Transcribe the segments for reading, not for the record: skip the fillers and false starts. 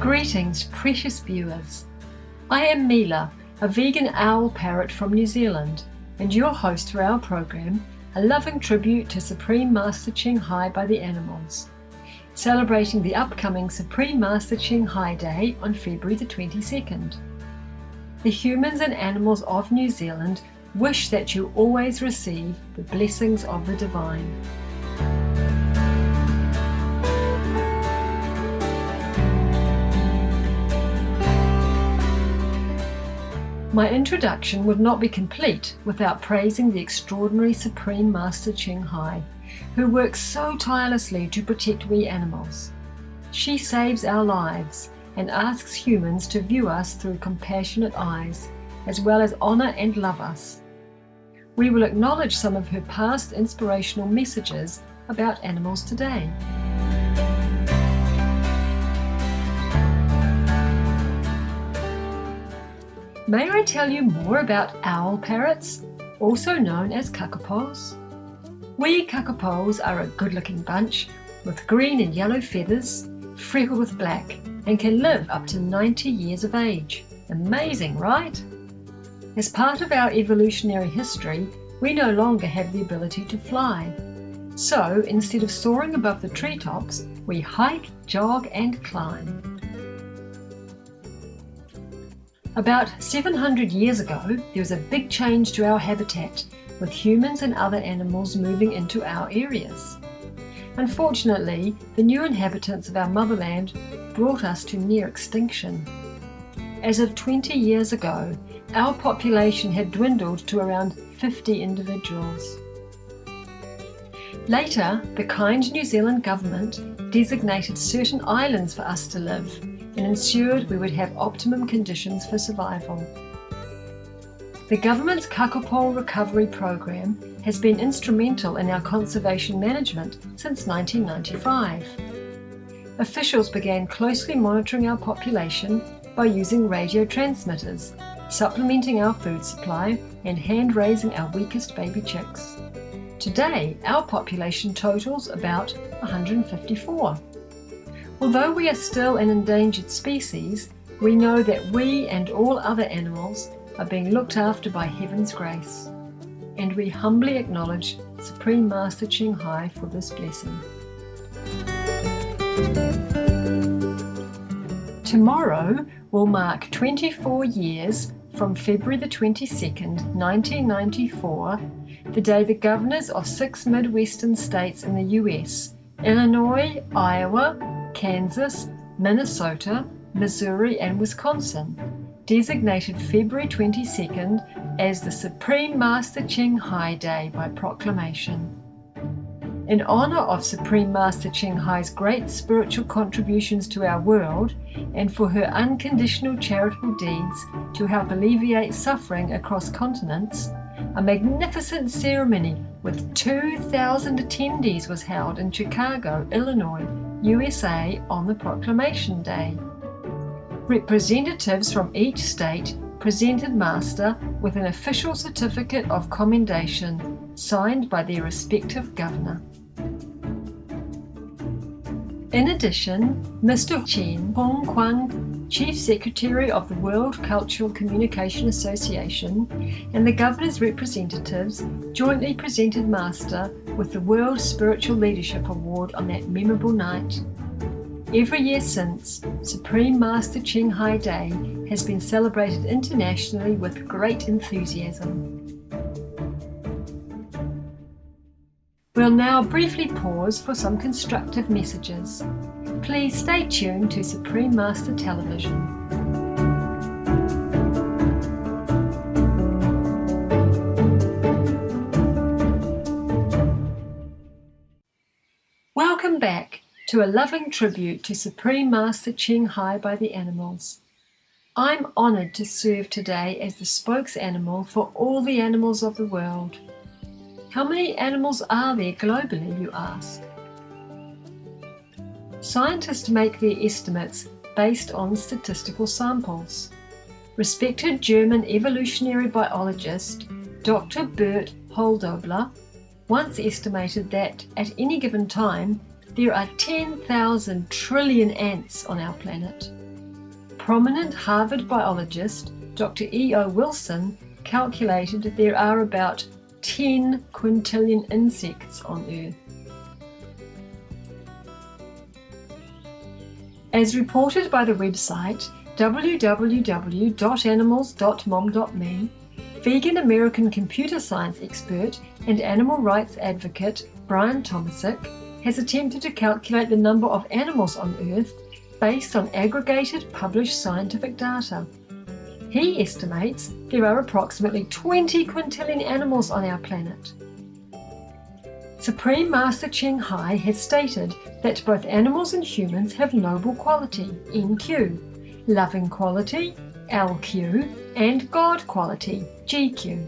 Greetings, precious viewers. I am Mila, a vegan owl parrot from New Zealand, and your host for our program, a loving tribute to Supreme Master Ching Hai by the animals, celebrating the upcoming Supreme Master Ching Hai Day on February the 22nd. The humans and animals of New Zealand wish that you always receive the blessings of the divine. My introduction would not be complete without praising the extraordinary Supreme Master Ching Hai, who works so tirelessly to protect we animals. She saves our lives and asks humans to view us through compassionate eyes, as well as honor and love us. We will acknowledge some of her past inspirational messages about animals today. May I tell you more about owl parrots, also known as kakapos? We kakapos are a good-looking bunch with green and yellow feathers, freckled with black, and can live up to 90 years of age. Amazing, right? As part of our evolutionary history, we no longer have the ability to fly. So, instead of soaring above the treetops, we hike, jog, and climb. About 700 years ago, there was a big change to our habitat, with humans and other animals moving into our areas. Unfortunately, the new inhabitants of our motherland brought us to near extinction. As of 20 years ago, our population had dwindled to around 50 individuals. Later, the kind New Zealand government designated certain islands for us to live and ensured we would have optimum conditions for survival. The government's kakapo recovery program has been instrumental in our conservation management since 1995. Officials began closely monitoring our population by using radio transmitters, supplementing our food supply, and hand-raising our weakest baby chicks. Today, our population totals about 154. Although we are still an endangered species, we know that we and all other animals are being looked after by heaven's grace, and we humbly acknowledge Supreme Master Ching Hai for this blessing. Tomorrow will mark 24 years from February the 22nd, 1994, the day the governors of 6 Midwestern states in the US, Illinois, Iowa, Kansas, Minnesota, Missouri, and Wisconsin, designated February 22nd as the Supreme Master Ching Hai Day by proclamation. In honor of Supreme Master Ching Hai's great spiritual contributions to our world and for her unconditional charitable deeds to help alleviate suffering across continents, a magnificent ceremony with 2,000 attendees was held in Chicago, Illinois, USA on the proclamation day. Representatives from each state presented Master with an official certificate of commendation signed by their respective governor. In addition, Mr. Chen Hong Kwang, Chief Secretary of the World Cultural Communication Association, and the governor's representatives jointly presented Master with the World Spiritual Leadership Award on that memorable night. Every year since, Supreme Master Ching Hai Day has been celebrated internationally with great enthusiasm. We'll now briefly pause for some constructive messages. Please stay tuned to Supreme Master Television. Welcome back to a loving tribute to Supreme Master Ching Hai by the animals. I'm honored to serve today as the spokes animal for all the animals of the world. How many animals are there globally, you ask? Scientists make their estimates based on statistical samples. Respected German evolutionary biologist Dr. Bert Holdobler once estimated that at any given time there are 10,000 trillion ants on our planet. prominent Harvard biologist, Dr. E.O. Wilson, calculated that there are about 10 quintillion insects on Earth. As reported by the website www.animals.mom.me, vegan American computer science expert and animal rights advocate Brian Tomasic has attempted to calculate the number of animals on Earth based on aggregated published scientific data. He estimates there are approximately 20 quintillion animals on our planet. Supreme Master Ching Hai has stated that both animals and humans have noble quality, NQ, loving quality, LQ, and God quality, GQ.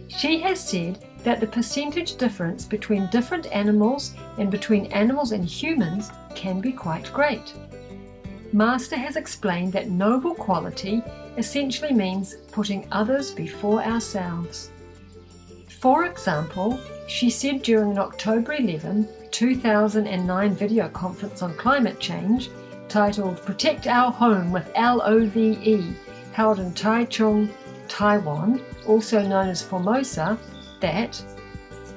She has said that the percentage difference between different animals and between animals and humans can be quite great. Master has explained that noble quality essentially means putting others before ourselves. For example, she said during an October 11, 2009 video conference on climate change titled Protect Our Home with LOVE, held in Taichung, Taiwan, also known as Formosa, that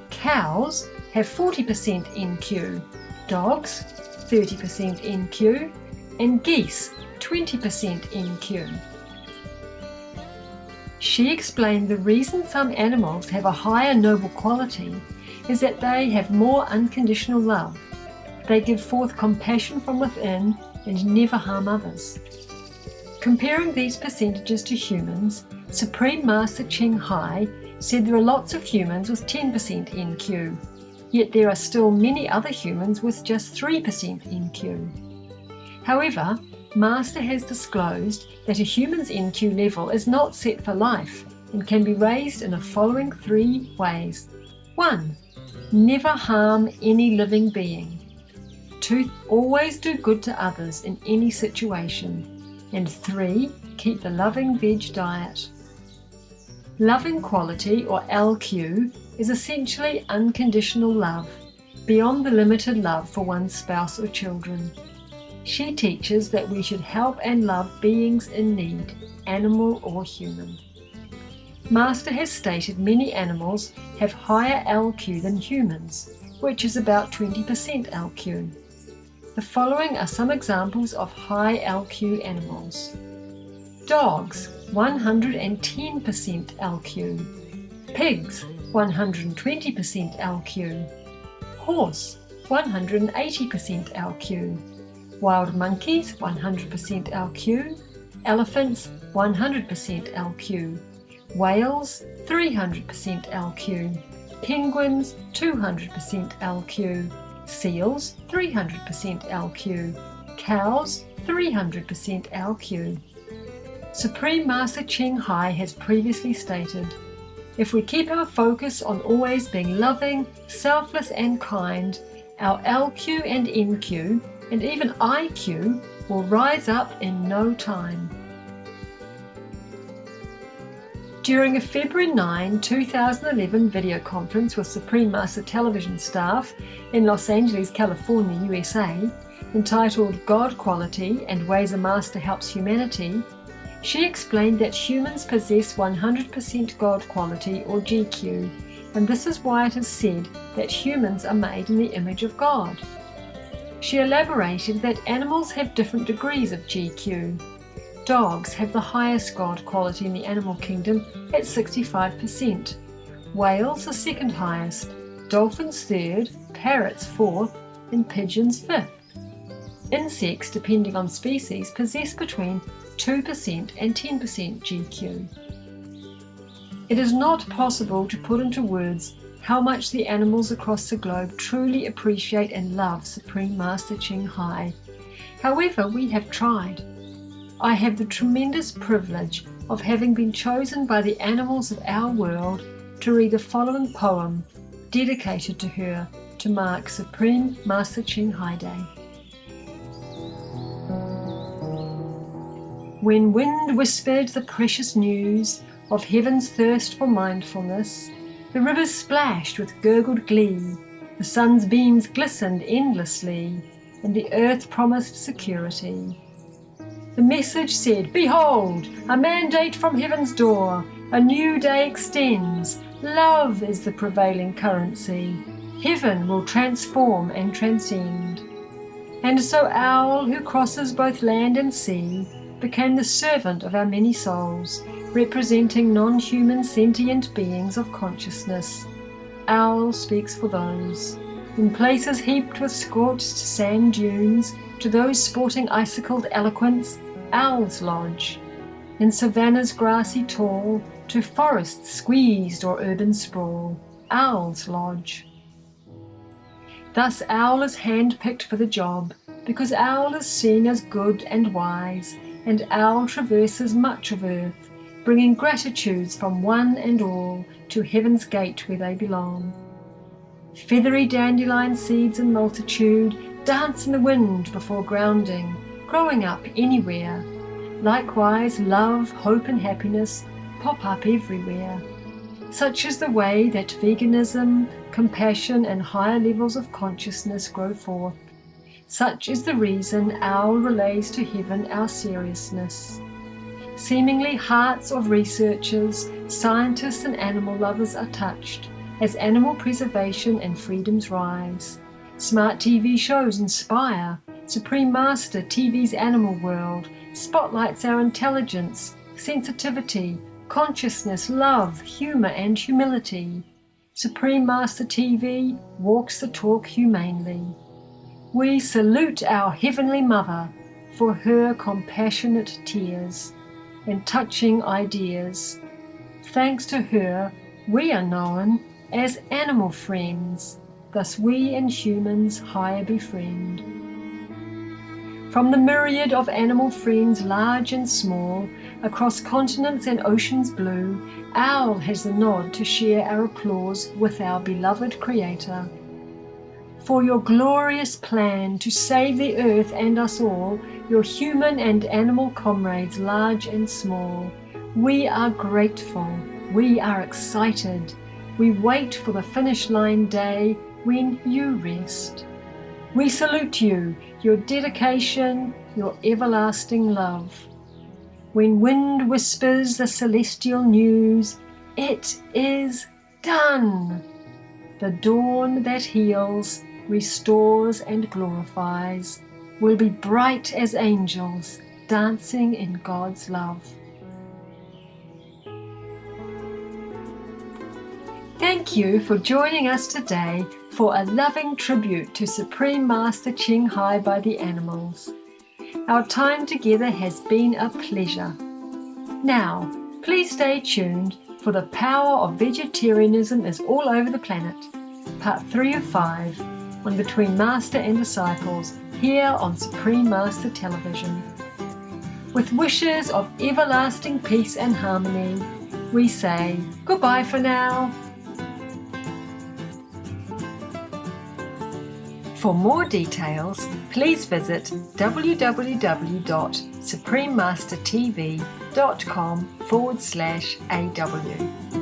cows have 40% NQ, dogs 30% NQ, and geese 20% NQ. She explained the reason some animals have a higher noble quality is that they have more unconditional love. They give forth compassion from within and never harm others. Comparing these percentages to humans, Supreme Master Ching Hai said there are lots of humans with 10% NQ, yet there are still many other humans with just 3% NQ. However, Master has disclosed that a human's NQ level is not set for life and can be raised in the following 3 ways. 1. Never harm any living being. 2. Always do good to others in any situation. And 3. Keep the loving veg diet. Loving quality, or LQ, is essentially unconditional love, beyond the limited love for one's spouse or children. She teaches that we should help and love beings in need, animal or human. Master has stated many animals have higher LQ than humans, which is about 20% LQ. The following are some examples of high LQ animals. Dogs, 110% LQ. Pigs, 120% LQ. Horse, 180% LQ. Wild monkeys, 100% LQ. Elephants, 100% LQ. Whales, 300% LQ. Penguins, 200% LQ. Seals, 300% LQ. Cows, 300% LQ. Supreme Master Ching Hai has previously stated, if we keep our focus on always being loving, selfless and kind, our LQ and NQ, and even IQ, will rise up in no time. During a February 9, 2011 video conference with Supreme Master television staff in Los Angeles, California, USA, entitled God Quality and Ways a Master Helps Humanity, she explained that humans possess 100% God quality, or GQ, and this is why it is said that humans are made in the image of God. She elaborated that animals have different degrees of GQ. Dogs have the highest God quality in the animal kingdom at 65%. Whales are second highest, dolphins third, parrots fourth, and pigeons fifth. Insects, depending on species, possess between 2% and 10% GQ. It is not possible to put into words how much the animals across the globe truly appreciate and love Supreme Master Ching Hai. However, we have tried. I have the tremendous privilege of having been chosen by the animals of our world to read the following poem dedicated to her to mark Supreme Master Ching Hai Day. When wind whispered the precious news of heaven's thirst for mindfulness, the rivers splashed with gurgled glee, the sun's beams glistened endlessly, and the earth promised security. The message said, "Behold, a mandate from heaven's door. A new day extends. Love is the prevailing currency. Heaven will transform and transcend." And so Owl, who crosses both land and sea, became the servant of our many souls, representing non-human sentient beings of consciousness. Owl speaks for those. In places heaped with scorched sand dunes, to those sporting icicled eloquence, Owl's lodge. In savannah's grassy tall, to forests squeezed or urban sprawl, Owl's lodge. Thus Owl is hand-picked for the job, because Owl is seen as good and wise, and Owl traverses much of earth, bringing gratitudes from one and all to heaven's gate where they belong. Feathery dandelion seeds in multitude dance in the wind before grounding, growing up anywhere. Likewise, love, hope and happiness pop up everywhere. Such is the way that veganism, compassion and higher levels of consciousness grow forth. Such is the reason Owl relays to heaven our seriousness. Seemingly hearts of researchers, scientists and animal lovers are touched as animal preservation and freedoms rise. Smart TV shows inspire. Supreme Master TV's Animal World spotlights our intelligence, sensitivity, consciousness, love, humor and humility. Supreme Master TV walks the talk humanely. We salute our Heavenly Mother for her compassionate tears and touching ideas. Thanks to her, we are known as animal friends, thus we and humans higher befriend. From the myriad of animal friends large and small, across continents and oceans blue, Owl has the nod to share our applause with our beloved Creator. For your glorious plan to save the earth and us all, your human and animal comrades large and small, we are grateful, we are excited, we wait for the finish line day when you rest. We salute you, your dedication, your everlasting love. When wind whispers the celestial news, it is done. The dawn that heals, restores and glorifies will be bright as angels dancing in God's love. Thank you for joining us today for a loving tribute to Supreme Master Ching Hai by the animals. Our time together has been a pleasure. Now, please stay tuned, for the power of vegetarianism is all over the planet. Part 3 of 5 on Between Master and Disciples, here on Supreme Master Television. With wishes of everlasting peace and harmony, we say goodbye for now. For more details, please visit www.suprememastertv.com/AW.